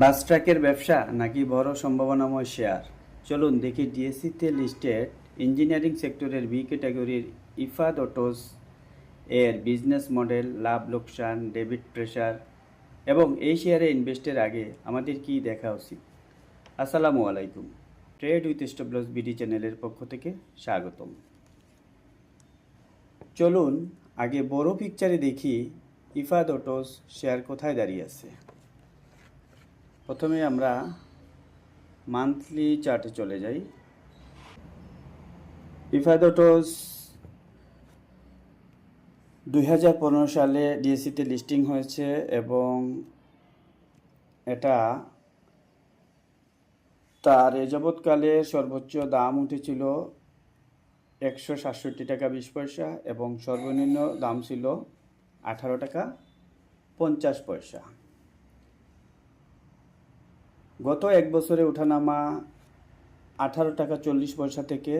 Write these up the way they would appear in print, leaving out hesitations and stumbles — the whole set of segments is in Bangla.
বাস ট্রাকের ব্যবসা নাকি বড় সম্ভাবনাময় শেয়ার? চলুন দেখি ডিএসসিতে লিস্টেড ইঞ্জিনিয়ারিং সেক্টরের বি ক্যাটাগরির ইফাদ অটোস এর বিজনেস মডেল, লাভ লোকসান, ডেবিট প্রেশার এবং এই শেয়ারে ইনভেস্টের আগে আমাদের কি দেখা উচিত। আসসালামু আলাইকুম, trade with stop loss BD চ্যানেলের পক্ষ থেকে স্বাগতম। চলুন আগে বড় পিকচারে দেখি ইফাদ অটোস শেয়ার কোথায় দাঁড়িয়ে আছে। প্রথমে আমরা মান্থলি চার্টে চলে যাই। ইফাদ অটোস 2015 সালে ডিএসসিতে লিস্টিং হয়েছে এবং এটা তার এ যাবৎকালে সর্বোচ্চ দাম উঠেছিল 167 টাকা 20 পয়সা এবং সর্বনিম্ন দাম ছিল 18 টাকা 50 পয়সা। গত এক বছরে ওঠানামা 18 টাকা 40 পয়সা থেকে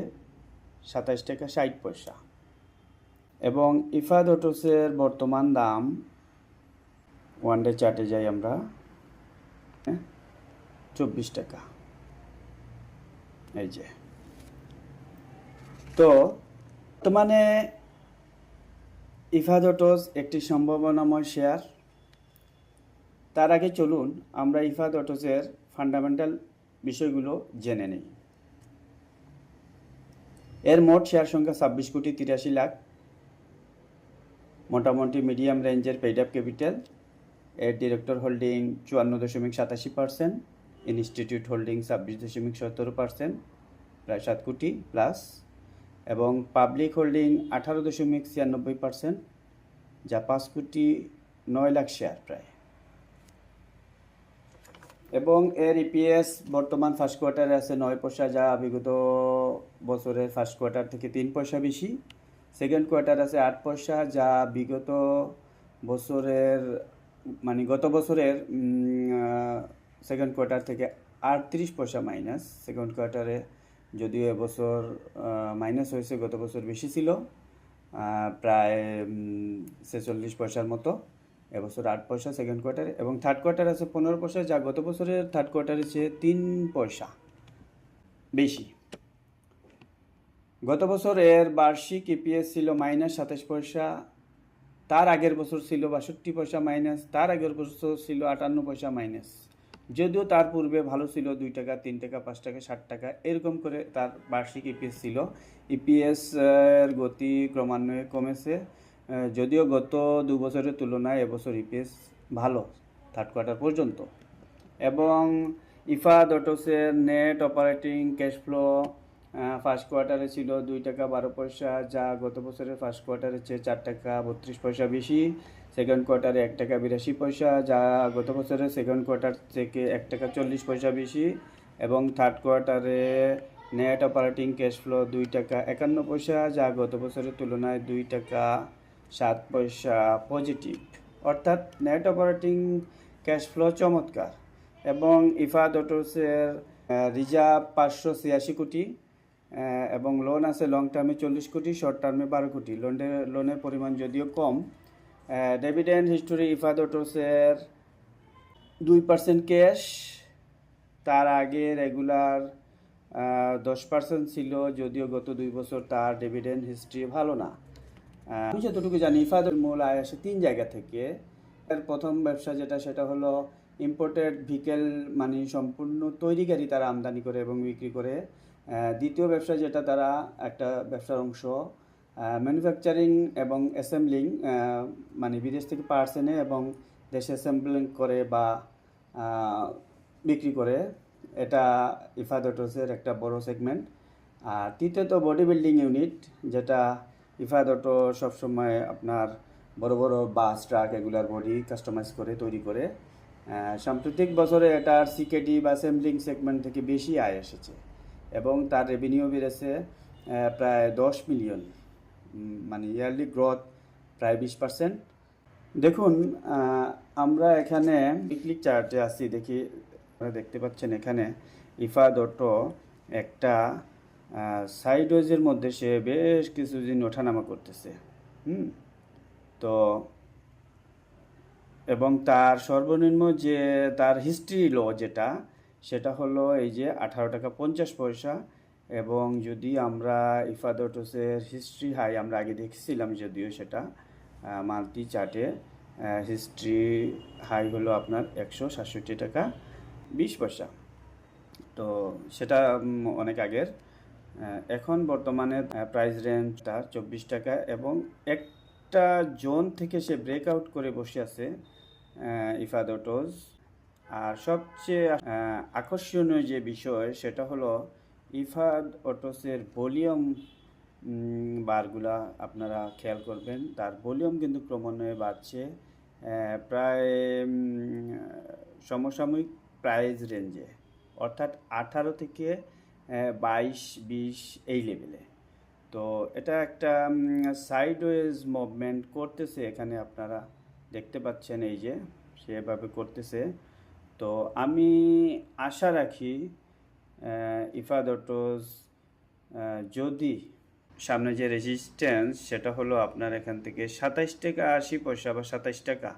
27 টাকা 60 পয়সা এবং ইফাদ অটোসের বর্তমান দাম ওয়ান ডে চার্টে যাই আমরা, 24 টাকা। এই যে, তো বর্তমানে ইফাদ অটোস একটি সম্ভাবনাময় শেয়ার। তার আগে চলুন আমরা ইফাদ অটোসের ফান্ডামেন্টাল বিষয়গুলো জেনে নিই। এর মোট শেয়ার সংখ্যা 26 কোটি 83 লাখ, মোটামুটি মিডিয়াম রেঞ্জের পেইড আপ ক্যাপিটাল। এর ডিরেক্টর হোল্ডিং 54.87%, ইনস্টিটিউট হোল্ডিং 26.17%, প্রায় 7 কোটি প্লাস, এবং পাবলিক হোল্ডিং 18.96%, যা 5 কোটি 9 লাখ শেয়ার প্রায়। এবং এর ইপিএস বর্তমান ফার্স্ট কোয়ার্টারে আছে 9 পয়সা, যা বিগত বছরের ফার্স্ট কোয়ার্টার থেকে 3 পয়সা বেশি। সেকেন্ড কোয়ার্টার আছে 8 পয়সা, যা বিগত বছরের গত বছরের সেকেন্ড কোয়ার্টার থেকে 38 পয়সা মাইনাস। সেকেন্ড কোয়ার্টারে যদিও এবছর মাইনাস হয়েছে, গত বছর বেশি ছিল, প্রায় 46 পয়সার মতো। এবছর 8 পয়সা সেকেন্ড কোয়ার্টারে, এবং থার্ড কোয়ার্টার আছে 15 পয়সা, যা গত বছরের থার্ড কোয়ার্টারের চেয়ে 3 পয়সা বেশি। গত বছর এর বার্ষিক ইপিএস ছিল -27 পয়সা, তার আগের বছর ছিল 62 পয়সা মাইনাস, তার আগের বছর ছিল 58 পয়সা মাইনাস। যদিও তার পূর্বে ভালো ছিল, 2 টাকা 3 টাকা 5 টাকা 60 টাকা এরকম করে তার বার্ষিক ইপিএস ছিল। ইপিএস এর গতি ক্রমান্বয়ে কমেছে, যদিও গত 2 বছরের তুলনায় এবছর ইপিএস ভালো থার্ড কোয়ার্টার পর্যন্ত। এবং ইফাদ অটোসের net operating cash flow first কোয়ার্টারে ছিল 2 টাকা 12 পয়সা, যা গত বছরের ফার্স্ট কোয়ার্টারের চেয়ে 4 টাকা 32 পয়সা বেশি। সেকেন্ড কোয়ার্টারে 1 টাকা 82 পয়সা, যা গত বছরের সেকেন্ড কোয়ার্টার থেকে 1 টাকা 40 পয়সা বেশি। এবং থার্ড কোয়ার্টারে নেট অপারেটিং ক্যাশ ফ্লো 2 টাকা 51 পয়সা, যা গত বছরের তুলনায় 2 টাকা 7 পয়সা পজিটিভ। অর্থাৎ নেট অপারেটিং ক্যাশ ফ্লো চমৎকার। এবং ইফাদ অটোসের রিজার্ভ 586 কোটি এবং লোন আছে লং টার্মে 40 কোটি, শর্ট টার্মে 12 কোটি। লোনের পরিমাণ যদিও কম। ডিভিডেন্ড হিস্টোরি ইফাদ অটোসের 2% ক্যাশ, তার আগে রেগুলার 10% ছিল, যদিও গত 2 বছর তার ডিভিডেন্ড হিস্ট্রি ভালো না। আমি যতটুকু জানি ইফাদের মূল আয় আসে 3 জায়গা থেকে। এর প্রথম ব্যবসা সেটা হলো ইম্পোর্টেড ভেহিকেল, সম্পূর্ণ তৈরি গাড়ি তারা আমদানি করে এবং বিক্রি করে। দ্বিতীয় ব্যবসা যেটা তারা একটা ব্যবসার অংশ, ম্যানুফ্যাকচারিং এবং অ্যাসেম্বলিং, বিদেশ থেকে পার্টস এনে এবং দেশে অ্যাসেম্বলিং করে বা বিক্রি করে। এটা ইফাদ অটোসের একটা বড় সেগমেন্ট। আর তৃতীয়ত বডি বিল্ডিং ইউনিট, যেটা ইফাদ অটো সবসময় আপনার বড় বড় বাস ট্রাক এগুলার বডি কাস্টমাইজ করে তৈরি করে। সাম্প্রতিক বছরে এটার সিকেডি বা অ্যাসেম্বলিং সেগমেন্ট থেকে বেশি আয় এসেছে এবং তার রেভিনিউ বেড়েছে প্রায় 10 মিলিয়ন, ইয়ারলি গ্রোথ প্রায় 20%। দেখুন, আমরা এখানে উইকলি চার্টে আসছি, দেখতে পাচ্ছেন এখানে ইফাদ অটো একটা সাইডওয়েজের মধ্যে সে বেশ কিছুদিন ওঠানামা করতেছে। তো এবং তার সর্বনিম্ন যে তার হিস্ট্রি লো যেটা, সেটা হলো এই যে 18 টাকা 50 পয়সা। এবং যদি আমরা ইফাদ অটোসের হিস্ট্রি হাই আমরা আগে দেখছিলাম, যদিও সেটা মান্থলি চার্টে হিস্ট্রি হাই হলো আপনার 167 টাকা 20 পয়সা। তো সেটা অনেক আগের। এখন বর্তমানে প্রাইস রেঞ্জটা 24 টাকা, এবং একটা জোন থেকে সে ব্রেকআউট করে বসে আছে ইফাদ অটোস। আর সবচেয়ে আকর্ষণীয় যে বিষয় সেটা হলো ইফাদ অটোসের ভলিউম বারগুলা আপনারা খেয়াল করবেন, তার ভলিউম কিন্তু ক্রমান্বয়ে বাড়ছে প্রায় সমসাময়িক প্রাইস রেঞ্জে, অর্থাৎ 18 থেকে 22-20 এই লেভেলে। তো এটা একটা সাইডওয়েজ মুভমেন্ট করতেছে, এখানে আপনারা দেখতে পাচ্ছেন এই যে সেভাবে করতেছে। তো আমি আশা রাখি ইফাদ অটোস যদি সামনে যে রেজিস্ট্যান্স সেটা হলো আপনার এখান থেকে 27 টাকা 80 পয়সা বা 27 টাকা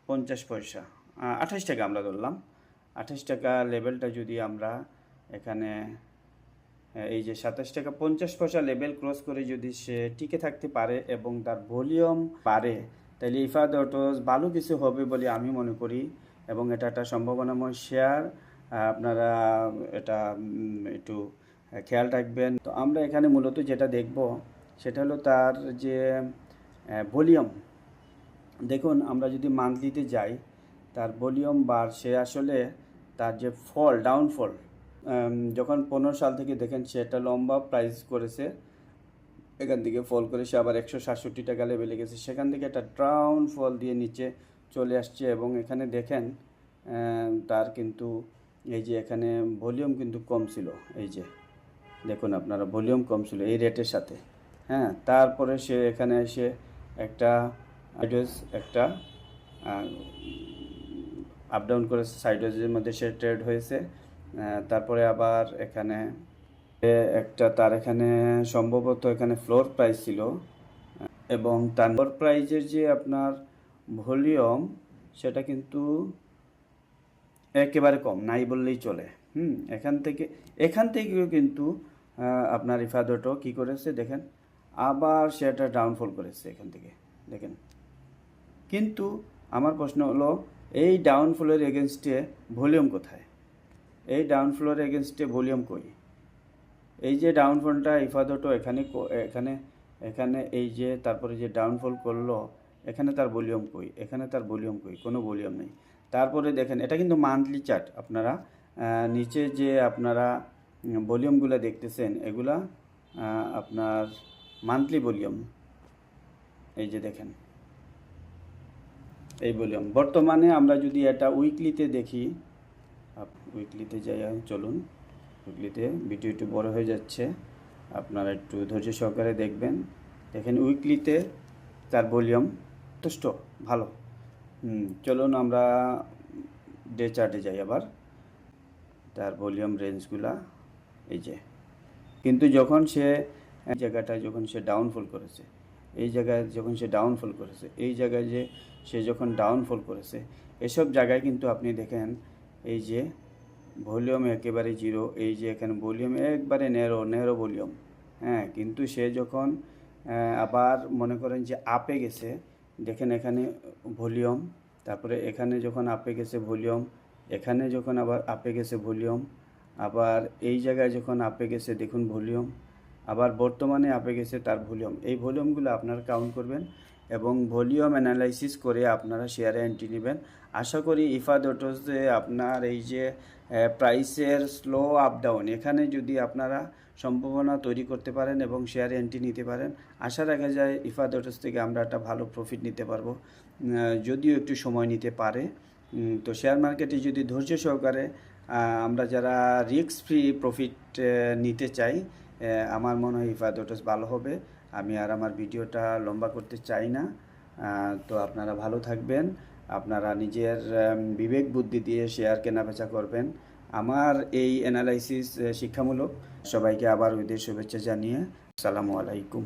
50 পয়সা, 28 টাকা আমরা ধরলাম, 28 টাকা লেভেলটা যদি আমরা এখানে এই যে 27 টাকা 50 পয়সা লেভেল ক্রস করে যদি সে টিকে থাকতে পারে এবং তার ভলিউম বাড়ে, তাহলে ইফাদ অটোস ভালো কিছু হবে বলে আমি মনে করি। এবং এটা একটা সম্ভাবনাময় শেয়ার, আপনারা এটা একটু খেয়াল রাখবেন। তো আমরা এখানে মূলত যেটা দেখব সেটা হলো তার যে ভলিউম। দেখুন, আমরা যদি মান্থলিতে যাই, তার ভলিউম বাড়ছে, আসলে তার যে ডাউনফল যখন 15 সাল থেকে দেখেন সে একটা লম্বা প্রাইস করেছে, এখান থেকে ফল করে সে আবার 167 টাকা লেভেলে গেছে, সেখান থেকে একটা ডাউনফল দিয়ে নিচে চলে আসছে। এবং এখানে দেখেন তার কিন্তু এই যে এখানে ভলিউম কিন্তু কম ছিল, এই যে দেখুন আপনারা ভলিউম কম ছিল এই রেটের সাথে। হ্যাঁ, তারপরে সে এখানে এসে একটা আপ ডাউন করে সাইডওয়েজের মধ্যে সে ট্রেড হয়েছে। তারপরে আবার এখানে তার এখানে সম্ভবত এখানে ফ্লোর প্রাইস ছিল, এবং তার ফ্লোর প্রাইজের যে আপনার ভলিউম সেটা কিন্তু একেবারে কম, নাই বললেই চলে। এখান থেকেও কিন্তু আপনার ইফাদ অটো কী করেছে দেখেন, আবার সেটা ডাউনফল করেছে এখান থেকে দেখেন। কিন্তু আমার প্রশ্ন হলো, এই ডাউনফলের এগেনস্টে ভলিউম কোথায়? এই ডাউনফলের এগেনস্টে ভলিউম কই? এই যে ডাউনফলটা ইফাদ অটো এখানে এই যে তারপরে যে ডাউনফল করলো, এখানে তার ভলিউম কই? এখানে তার ভলিউম কই? কোনো ভলিউম নেই। তারপরে দেখেন, এটা কিন্তু মান্থলি চার্ট, আপনারা নিচে যে আপনারা ভলিউমগুলো দেখতেছেন এগুলা আপনার মান্থলি ভলিউম। এই যে দেখেন এই ভলিউম। বর্তমানে আমরা যদি এটা উইকলিতে দেখি, উইকলিতে যাই, চলুন উইকলিতে, ভিডিও একটু বড় হয়ে যাচ্ছে, আপনারা একটু ধৈর্য সহকারে দেখবেন। দেখেন উইকলিতে তার ভলিউম যথেষ্ট ভালো। চলুন আমরা ডে চার্টে যাই আবার, তার ভলিউম রেঞ্জগুলা এই যে। কিন্তু যখন সে জায়গাটায় যখন সে ডাউনফল করেছে, এই জায়গায় যখন সে ডাউনফল করেছে, এই জায়গায় যে সে যখন ডাউনফল করেছে, এসব জায়গায় কিন্তু আপনি দেখেন এই যে ভলিউম একেবারে জিরো, এই যে এখানে ভলিউম একবারে নেরো ভলিউম। হ্যাঁ, কিন্তু সে যখন আবার মনে করেন যে আপে গেছে, দেখেন এখানে ভলিউম, তারপরে এখানে যখন আপে গেছে ভলিউম, এখানে যখন আবার আপে গেছে ভলিউম, আবার এই জায়গায় যখন আপে গেছে দেখুন ভলিউম, আবার বর্তমানে আপে গেছে তার ভলিউম। এই ভলিউমগুলো আপনারা কাউন্ট করবেন এবং ভলিউম অ্যানালাইসিস করে আপনারা শেয়ারে এন্ট্রি নেবেন। আশা করি ইফাদ অটোসে আপনার এই যে প্রাইসের স্লো আপ ডাউন, এখানে যদি আপনারা সম্ভাবনা তৈরি করতে পারেন এবং শেয়ারে এন্ট্রি নিতে পারেন, আশা রাখা যায় ইফাদ অটোস থেকে আমরা একটা ভালো প্রফিট নিতে পারবো, যদিও একটু সময় নিতে পারে। তো শেয়ার মার্কেটে যদি ধৈর্য সহকারে আমরা যারা রিস্ক ফ্রি প্রফিট নিতে চাই, আমার মনে হয় ইফাদ অটোস ভালো হবে। আমি আর আমার ভিডিওটা লম্বা করতে চাই না। তো আপনারা ভালো থাকবেন, আপনারা নিজের বিবেক বুদ্ধি দিয়ে শেয়ার কেনাবেচা করবেন। আমার এই অ্যানালাইসিস শিক্ষামূলক। সবাইকে আবার ঈদের শুভেচ্ছা জানিয়ে আসসালামু আলাইকুম।